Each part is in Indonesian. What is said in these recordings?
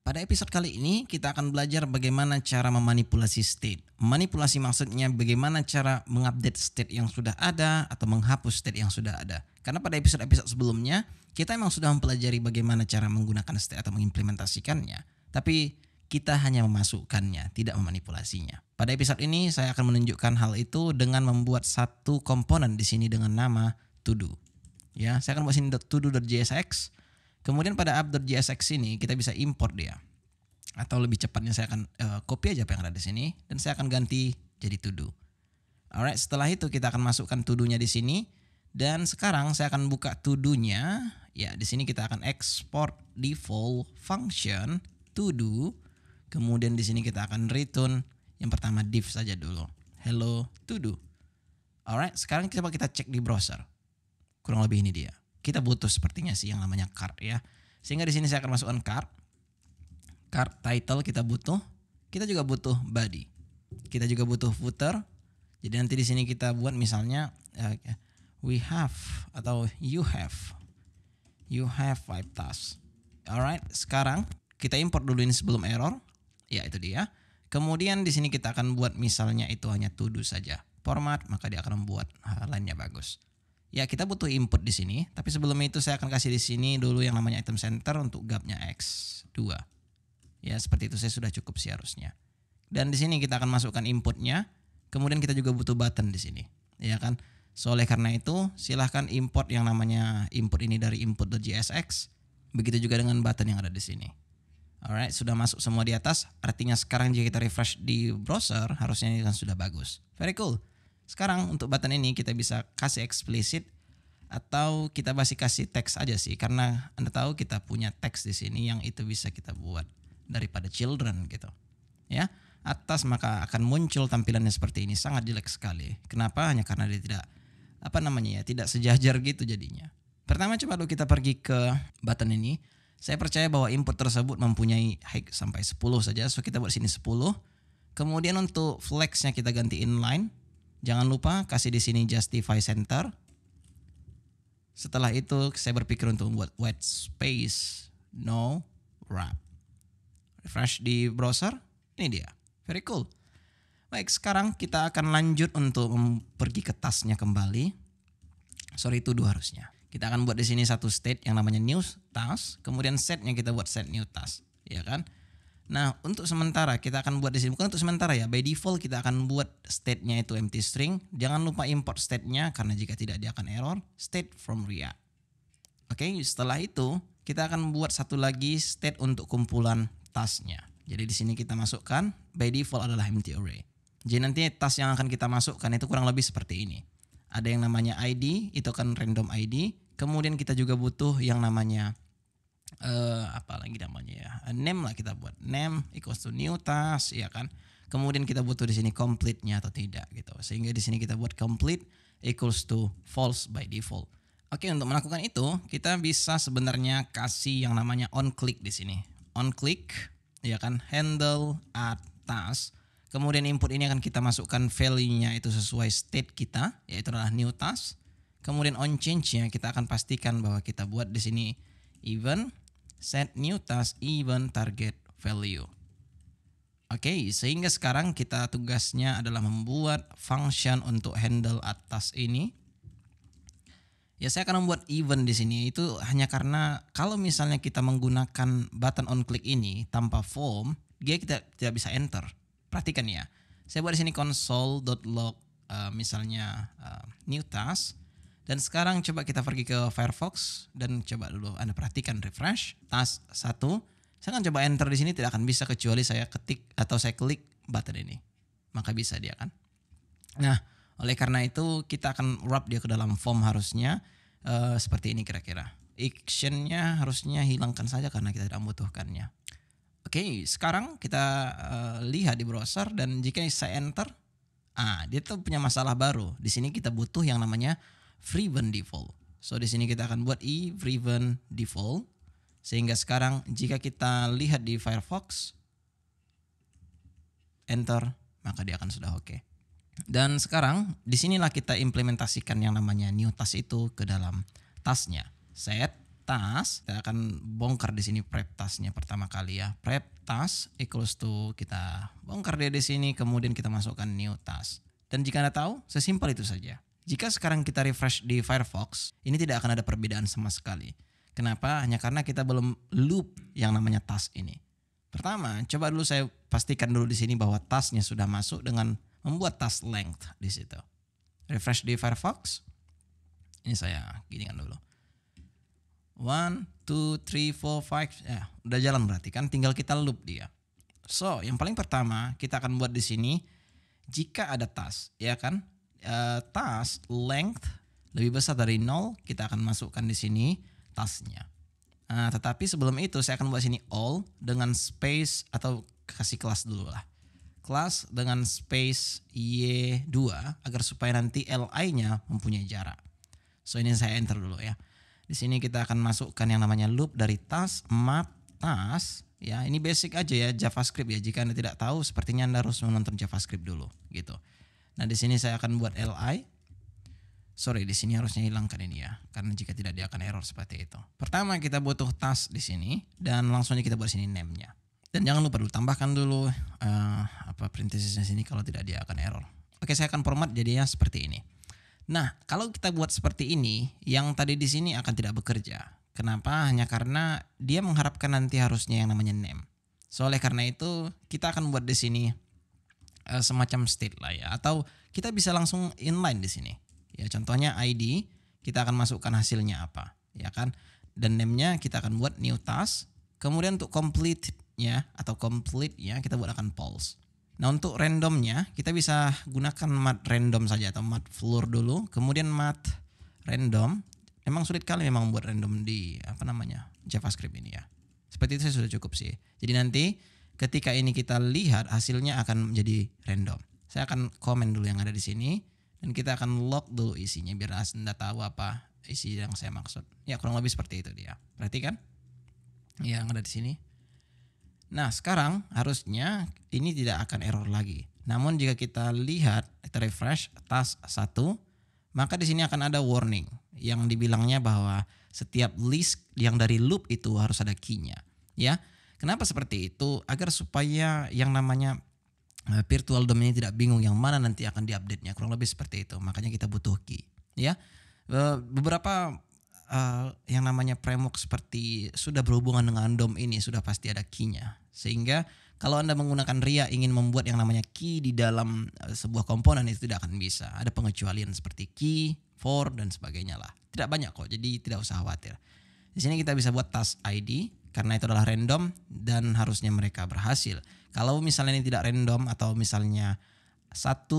Pada episode kali ini kita akan belajar bagaimana cara memanipulasi state. Manipulasi maksudnya bagaimana cara mengupdate state yang sudah ada atau menghapus state yang sudah ada. Karena pada episode-episode sebelumnya kita memang sudah mempelajari bagaimana cara menggunakan state atau mengimplementasikannya. Tapi kita hanya memasukkannya, tidak memanipulasinya. Pada episode ini saya akan menunjukkan hal itu dengan membuat satu komponen di sini dengan nama to-do. Ya, saya akan buat sini to-do.jsx. Kemudian pada app.jsx ini kita bisa import dia. Atau lebih cepatnya saya akan copy aja apa yang ada di sini dan saya akan ganti jadi to do. Alright, setelah itu kita akan masukkan to do-nya di sini dan sekarang saya akan buka to do-nya. Ya, di sini kita akan export default function to do. Kemudian di sini kita akan return yang pertama div saja dulu. Hello to do. Alright, sekarang coba kita cek di browser. Kurang lebih ini dia. Kita butuh sepertinya sih yang namanya card ya. Sehingga di sini saya akan masukkan card title kita butuh. Kita juga butuh body. Kita juga butuh footer. Jadi nanti di sini kita buat misalnya we have atau you have 5 tasks. Alright, sekarang kita import dulu ini sebelum error. Ya, itu dia. Kemudian di sini kita akan buat misalnya itu hanya to do saja. Format, maka dia akan membuat lainnya bagus. Ya, kita butuh input di sini, tapi sebelum itu saya akan kasih di sini dulu yang namanya item center untuk gapnya X2. Ya, seperti itu saya sudah cukup sih harusnya. Dan di sini kita akan masukkan inputnya, kemudian kita juga butuh button di sini, ya kan? So, oleh karena itu, silahkan import yang namanya input ini dari input.jsx, begitu juga dengan button yang ada di sini. Alright, sudah masuk semua di atas, artinya sekarang jika kita refresh di browser, harusnya ini kan sudah bagus. Very cool. Sekarang untuk button ini kita bisa kasih explicit atau kita masih kasih teks aja sih, karena Anda tahu kita punya teks di sini yang itu bisa kita buat daripada children gitu. Ya, atas maka akan muncul tampilannya seperti ini, sangat jelek sekali. Kenapa? Hanya karena dia tidak tidak sejajar gitu jadinya. Pertama coba dulu kita pergi ke button ini. Saya percaya bahwa input tersebut mempunyai height sampai 10 saja, so kita buat sini 10. Kemudian untuk flexnya kita ganti inline. Jangan lupa kasih di sini justify center. Setelah itu saya berpikir untuk membuat white space no wrap. Refresh di browser. Ini dia. Very cool. Baik, sekarang kita akan lanjut untuk pergi ke tasknya kembali. Sorry, itu dua harusnya. Kita akan buat di sini satu state yang namanya new task. Kemudian setnya kita buat set new task, ya kan? Nah, untuk sementara kita akan buat di sini, bukan untuk sementara ya, by default kita akan buat state-nya itu empty string. Jangan lupa import state-nya karena jika tidak dia akan error. State from React. Oke, setelah itu kita akan buat satu lagi state untuk kumpulan task-nya. Jadi di sini kita masukkan by default adalah empty array. Jadi nanti task yang akan kita masukkan itu kurang lebih seperti ini. Ada yang namanya ID, itu kan random ID. Kemudian kita juga butuh yang namanya apa lagi namanya ya, name lah, kita buat name equals to new task, ya kan. Kemudian kita butuh di sini complete-nya atau tidak gitu, sehingga di sini kita buat complete equals to false by default. Oke, untuk melakukan itu kita bisa sebenarnya kasih yang namanya on click di sini, on click, ya kan, handle add task. Kemudian input ini akan kita masukkan value-nya itu sesuai state kita, yaitu adalah new task. Kemudian on change-nya kita akan pastikan bahwa kita buat di sini even set new task even target value. Oke, sehingga sekarang kita tugasnya adalah membuat function untuk handle atas ini. Ya, saya akan membuat even di sini itu hanya karena kalau misalnya kita menggunakan button on click ini tanpa form, dia kita tidak bisa enter. Perhatikan ya. Saya buat di sini console.log misalnya new task. Dan sekarang coba kita pergi ke Firefox dan coba dulu Anda perhatikan refresh task 1. Saya akan coba enter di sini, tidak akan bisa kecuali saya ketik atau saya klik button ini. Maka bisa dia kan. Nah, oleh karena itu kita akan wrap dia ke dalam form harusnya seperti ini kira-kira. Actionnya harusnya hilangkan saja karena kita tidak membutuhkannya. Oke, sekarang kita lihat di browser dan jika saya enter, dia tuh punya masalah baru. Di sini kita butuh yang namanya Freeven default. So di sini kita akan buat Freeven default sehingga sekarang jika kita lihat di Firefox enter maka dia akan sudah oke. Dan sekarang disinilah kita implementasikan yang namanya new task itu ke dalam tasknya. Set task, kita akan bongkar di sini prep tasknya pertama kali ya. Prep task equals to, kita bongkar dia di sini, kemudian kita masukkan new task. Dan jika Anda tahu, sesimpel itu saja. Jika sekarang kita refresh di Firefox, ini tidak akan ada perbedaan sama sekali. Kenapa? Hanya karena kita belum loop yang namanya task ini. Pertama, coba dulu saya pastikan dulu di sini bahwa tasknya sudah masuk dengan membuat task length di situ. Refresh di Firefox. Ini saya ginikan dulu. 1, 2, 3, 4, 5. Ya, udah jalan berarti kan, tinggal kita loop dia. So, yang paling pertama kita akan buat di sini, jika ada task, ya kan? Task length lebih besar dari 0, kita akan masukkan di sini tasknya. Tetapi sebelum itu saya akan buat sini all dengan space, atau kasih kelas dulu lah. Kelas dengan space y2 agar supaya nanti li-nya mempunyai jarak. So ini saya enter dulu ya. Di sini kita akan masukkan yang namanya loop dari task, map task. Ya, ini basic aja ya JavaScript ya. Jika Anda tidak tahu, sepertinya Anda harus menonton JavaScript dulu gitu. Nah, di sini saya akan buat li. Sorry, di sini harusnya hilangkan ini ya, karena jika tidak dia akan error seperti itu. Pertama kita butuh task di sini dan langsungnya kita buat sini name-nya. Dan jangan lupa dulu tambahkan dulu parenthesisnya sini, kalau tidak dia akan error. Oke, saya akan format jadinya seperti ini. Nah, kalau kita buat seperti ini, yang tadi di sini akan tidak bekerja. Kenapa? Hanya karena dia mengharapkan nanti harusnya yang namanya name. So, oleh karena itu kita akan buat di sini semacam state lah ya, atau kita bisa langsung inline di sini. Ya, contohnya ID, kita akan masukkan hasilnya apa, ya kan? Dan name-nya kita akan buat new task. Kemudian untuk complete-nya atau complete-nya kita buat akan false. Nah, untuk randomnya kita bisa gunakan mat random saja atau mat floor dulu, kemudian mat random. Memang sulit kali memang buat random di JavaScript ini ya. Seperti itu saya sudah cukup sih. Jadi nanti ketika ini kita lihat hasilnya akan menjadi random. Saya akan komen dulu yang ada di sini dan kita akan log dulu isinya biar Anda tahu apa isi yang saya maksud. Ya, kurang lebih seperti itu dia. Perhatikan yang ada di sini. Nah, sekarang harusnya ini tidak akan error lagi. Namun jika kita lihat, kita refresh task 1, maka di sini akan ada warning yang dibilangnya bahwa setiap list yang dari loop itu harus ada key-nya. Ya, kenapa seperti itu? Agar supaya yang namanya virtual DOM ini tidak bingung yang mana nanti akan diupdate-nya. Kurang lebih seperti itu. Makanya kita butuh key. Ya, beberapa yang namanya framework seperti sudah berhubungan dengan DOM ini sudah pasti ada key-nya. Sehingga kalau Anda menggunakan RIA ingin membuat yang namanya key di dalam sebuah komponen itu tidak akan bisa. Ada pengecualian seperti key, for dan sebagainya lah. Tidak banyak kok, jadi tidak usah khawatir. Di sini kita bisa buat task ID karena itu adalah random dan harusnya mereka berhasil. Kalau misalnya ini tidak random atau misalnya 1,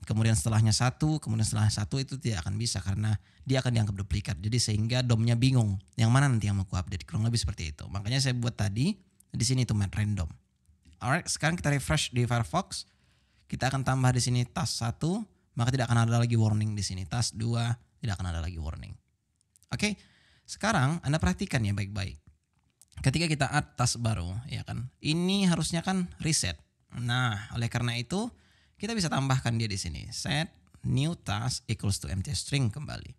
kemudian setelahnya 1, kemudian setelahnya 1, itu tidak akan bisa karena dia akan dianggap duplikat. Jadi sehingga DOM-nya bingung yang mana nanti yang mau aku update. Kurang lebih seperti itu. Makanya saya buat tadi di sini itu mat random. Alright, sekarang kita refresh di Firefox. Kita akan tambah di sini task 1, maka tidak akan ada lagi warning di sini. Task 2 tidak akan ada lagi warning. Oke. Sekarang Anda perhatikan ya baik-baik. Ketika kita add task baru, ya kan? Ini harusnya kan reset. Nah, oleh karena itu kita bisa tambahkan dia di sini. Set new task equals to empty string kembali.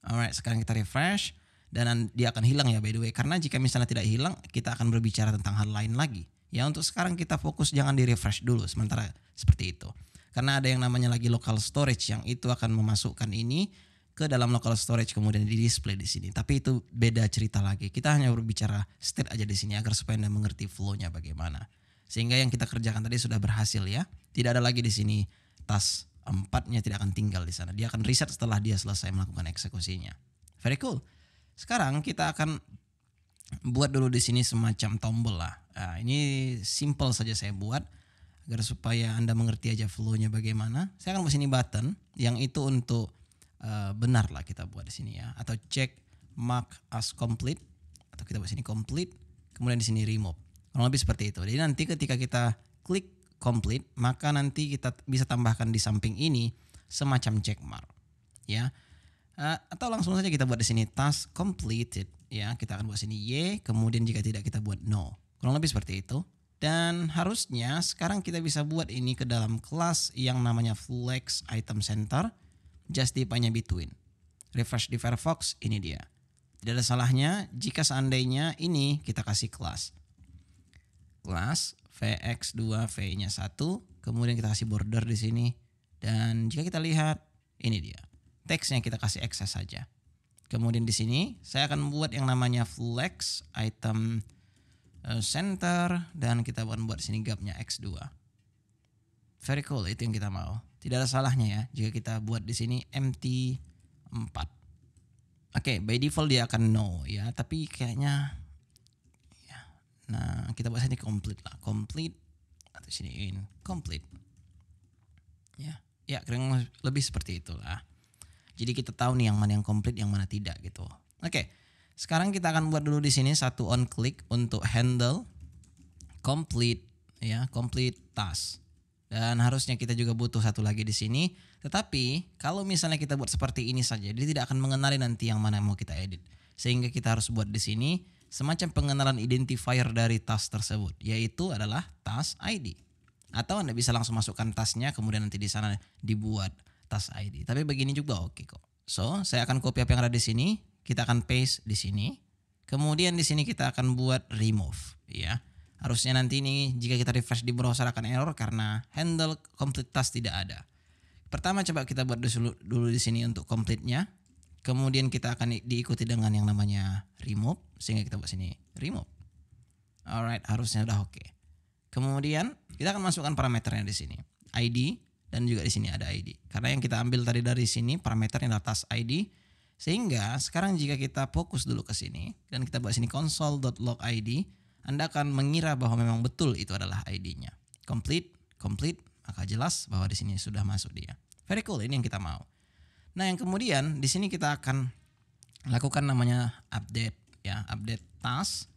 Alright, sekarang kita refresh dan dia akan hilang ya by the way. Karena jika misalnya tidak hilang, kita akan berbicara tentang hal lain lagi. Ya, untuk sekarang kita fokus jangan di refresh dulu sementara seperti itu. Karena ada yang namanya lagi local storage yang itu akan memasukkan ini ke dalam local storage kemudian di display di sini. Tapi itu beda cerita lagi. Kita hanya berbicara state aja di sini agar supaya Anda mengerti flow-nya bagaimana. Sehingga yang kita kerjakan tadi sudah berhasil ya. Tidak ada lagi di sini task 4-nya tidak akan tinggal di sana. Dia akan reset setelah dia selesai melakukan eksekusinya. Very cool. Sekarang kita akan buat dulu di sini semacam tombol lah. Nah, ini simple saja saya buat agar supaya Anda mengerti aja flow-nya bagaimana. Saya akan buat sini button yang itu untuk benar lah kita buat di sini ya. Atau check mark as complete atau kita buat sini complete. Kemudian di sini remove. Kurang lebih seperti itu. Jadi nanti ketika kita klik complete, maka nanti kita bisa tambahkan di samping ini semacam check mark, ya. Atau langsung saja kita buat di sini task completed, ya. Kita akan buat sini y, kemudian jika tidak kita buat no. Kurang lebih seperti itu. Dan harusnya sekarang kita bisa buat ini ke dalam kelas yang namanya flex item center, justify-nya between. Refresh di Firefox, ini dia. Tidak ada salahnya jika seandainya ini kita kasih kelas vx2 v-nya 1, kemudian kita kasih border di sini, dan jika kita lihat ini dia teksnya kita kasih access saja. Kemudian di sini saya akan membuat yang namanya flex item center, dan kita buat di sini gapnya x2. Very cool, itu yang kita mau. Tidak ada salahnya ya jika kita buat di sini empty 4. Oke, by default dia akan no ya, tapi kayaknya ya. Nah, kita buat sini complete lah, complete atau sini in complete. Ya, kurang lebih seperti itulah. Jadi kita tahu nih yang mana yang complete, yang mana tidak gitu. Oke. Sekarang kita akan buat dulu di sini satu on click untuk handle complete ya, complete task. Dan harusnya kita juga butuh satu lagi di sini. Tetapi kalau misalnya kita buat seperti ini saja, dia tidak akan mengenali nanti yang mana yang mau kita edit. Sehingga kita harus buat di sini semacam pengenalan identifier dari task tersebut, yaitu adalah task ID. Atau Anda bisa langsung masukkan tasknya, kemudian nanti di sana dibuat task ID. Tapi begini juga oke kok. So, saya akan copy apa yang ada di sini, kita akan paste di sini. Kemudian di sini kita akan buat remove ya. Harusnya nanti ini jika kita refresh di browser akan error karena handle complete task tidak ada. Pertama coba kita buat dulu di sini untuk complete-nya. Kemudian kita akan diikuti dengan yang namanya remove, sehingga kita buat sini remove. Alright, harusnya udah oke. Kemudian kita akan masukkan parameternya di sini, ID, dan juga di sini ada ID. Karena yang kita ambil tadi dari sini parameternya adalah task ID. Sehingga sekarang jika kita fokus dulu ke sini dan kita buat sini console.logid, Anda akan mengira bahwa memang betul itu adalah ID-nya. Complete, maka jelas bahwa di sini sudah masuk dia. Very cool, ini yang kita mau. Nah, yang kemudian di sini kita akan lakukan namanya update ya, update task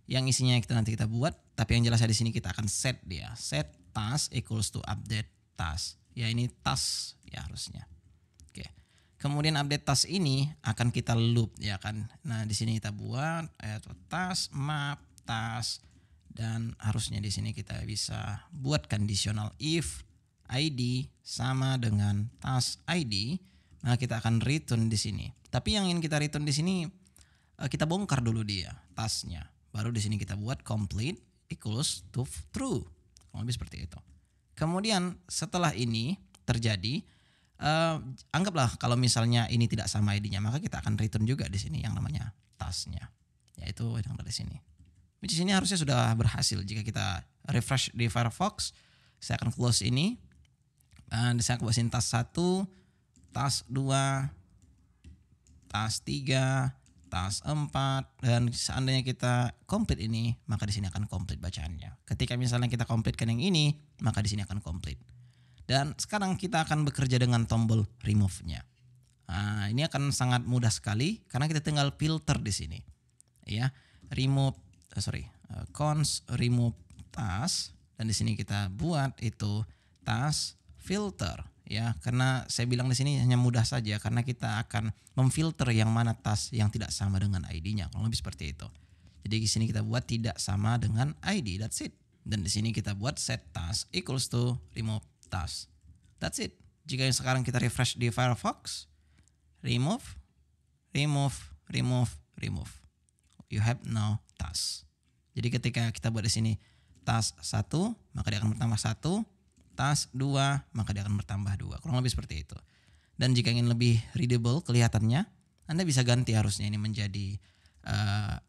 yang isinya kita nanti kita buat, tapi yang jelasnya di sini kita akan set dia. Set task equals to update task. Ya, ini task ya harusnya. Oke. Kemudian update task ini akan kita loop ya kan. Nah, di sini kita buat task map task, dan harusnya di sini kita bisa buat conditional if ID sama dengan task ID, maka kita akan return di sini. Tapi yang ingin kita return di sini kita bongkar dulu dia tasknya. Baru di sini kita buat complete equals to true. Lebih seperti itu. Kemudian setelah ini terjadi, anggaplah kalau misalnya ini tidak sama ID-nya, maka kita akan return juga di sini yang namanya tasknya, yaitu yang dari sini. Which is ini harusnya sudah berhasil. Jika kita refresh di Firefox, saya akan close ini. Dan saya akan buatin task 1, task 2, task 3, task 4. Dan seandainya kita complete ini, maka di sini akan complete bacaannya. Ketika misalnya kita completekan yang ini, maka di sini akan complete. Dan sekarang kita akan bekerja dengan tombol remove-nya. Nah, ini akan sangat mudah sekali karena kita tinggal filter di sini. Ya, remove cons remove task, dan di sini kita buat itu task filter ya, karena saya bilang di sini hanya mudah saja karena kita akan memfilter yang mana task yang tidak sama dengan ID-nya, kalau lebih seperti itu. Jadi di sini kita buat tidak sama dengan ID, that's it. Dan di sini kita buat set task equals to remove task. That's it. Jika sekarang kita refresh di Firefox, remove. You have no task. Jadi ketika kita buat di sini task 1, maka dia akan bertambah 1, task 2, maka dia akan bertambah 2. Kurang lebih seperti itu. Dan jika ingin lebih readable kelihatannya, Anda bisa ganti harusnya ini menjadi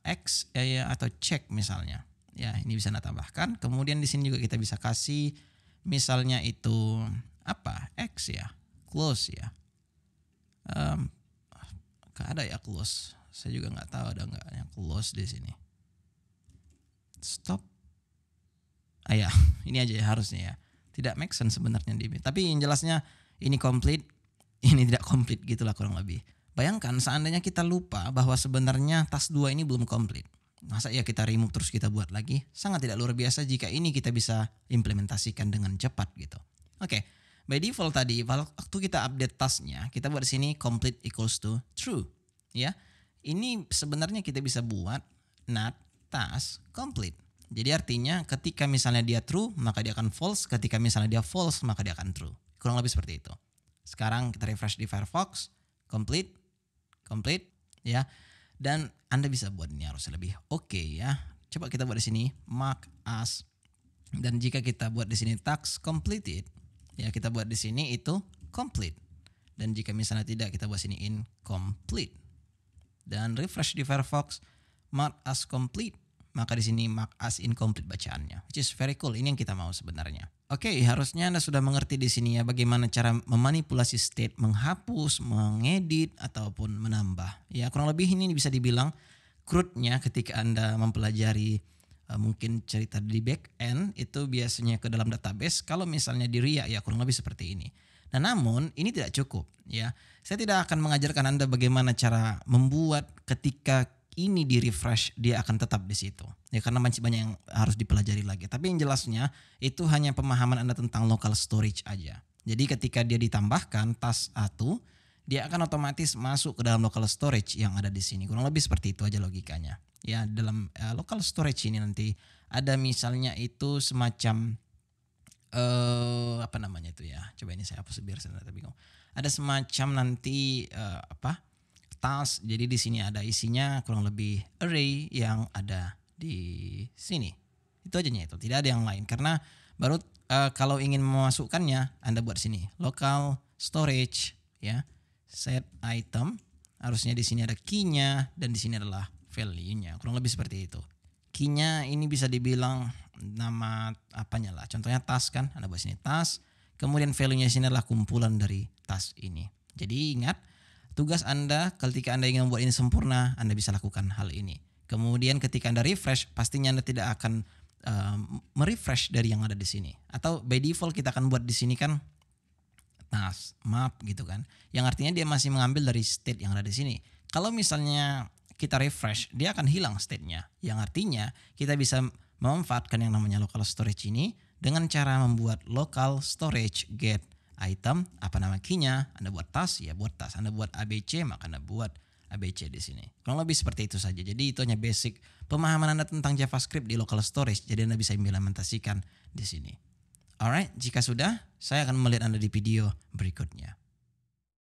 X atau check misalnya. Ya, ini bisa Anda tambahkan. Kemudian di sini juga kita bisa kasih misalnya itu apa? X ya, close ya. Gak ada ya close. Saya juga nggak tahu ada nggak yang close di sini. Stop. Ya, ini aja ya harusnya ya. Tidak make sense sebenarnya di. Tapi yang jelasnya ini complete, ini tidak complete gitulah kurang lebih. Bayangkan seandainya kita lupa bahwa sebenarnya task 2 ini belum complete. Masa ya kita remove terus kita buat lagi? Sangat tidak luar biasa jika ini kita bisa implementasikan dengan cepat gitu. Oke, by default tadi waktu kita update tasknya, kita buat di sini complete equals to true. Ya, ini sebenarnya kita bisa buat not task complete. Jadi artinya ketika misalnya dia true, maka dia akan false. Ketika misalnya dia false, maka dia akan true. Kurang lebih seperti itu. Sekarang kita refresh di Firefox, complete, ya. Dan Anda bisa buat ini harus lebih oke ya. Coba kita buat di sini mark as, dan jika kita buat di sini task completed, ya kita buat di sini itu complete. Dan jika misalnya tidak, kita buat sini incomplete. Dan refresh di Firefox, mark as complete, maka di sini mark as incomplete bacaannya, which is very cool. Ini yang kita mau sebenarnya. Oke, harusnya Anda sudah mengerti di sini ya bagaimana cara memanipulasi state, menghapus, mengedit ataupun menambah. Ya, kurang lebih ini bisa dibilang crude-nya ketika Anda mempelajari mungkin cerita di back end itu biasanya ke dalam database. Kalau misalnya di RIA ya kurang lebih seperti ini. Nah, namun ini tidak cukup ya. Saya tidak akan mengajarkan Anda bagaimana cara membuat ketika ini di refresh dia akan tetap di situ. Ya karena masih banyak yang harus dipelajari lagi. Tapi yang jelasnya itu hanya pemahaman Anda tentang local storage aja. Jadi ketika dia ditambahkan task 1, dia akan otomatis masuk ke dalam local storage yang ada di sini. Kurang lebih seperti itu aja logikanya. Ya dalam local storage ini nanti ada misalnya itu semacam apa namanya itu ya, coba ini saya hapus biar saya tidak bingung. Ada semacam nanti task, jadi di sini ada isinya kurang lebih array yang ada di sini. Itu aja itu, tidak ada yang lain karena baru kalau ingin memasukkannya Anda buat sini local storage ya, set item, harusnya di sini ada key-nya dan di sini adalah value-nya, kurang lebih seperti itu. Key-nya ini bisa dibilang nama apanya lah. Contohnya task kan, Anda buat sini task. Kemudian value-nya sini adalah kumpulan dari task ini. Jadi ingat, tugas Anda ketika Anda ingin membuat ini sempurna, Anda bisa lakukan hal ini. Kemudian ketika Anda refresh, pastinya Anda tidak akan merefresh dari yang ada di sini. Atau by default kita akan buat di sini kan task map gitu kan. Yang artinya dia masih mengambil dari state yang ada di sini. Kalau misalnya kita refresh, dia akan hilang state-nya. Yang artinya kita bisa memanfaatkan yang namanya local storage ini dengan cara membuat local storage get item, apa nama key-nya, Anda buat task, ya buat task. Anda buat ABC, maka Anda buat ABC di sini. Kurang lebih seperti itu saja. Jadi itu hanya basic pemahaman Anda tentang JavaScript di local storage. Jadi Anda bisa implementasikan di sini. Alright, jika sudah, saya akan melihat Anda di video berikutnya.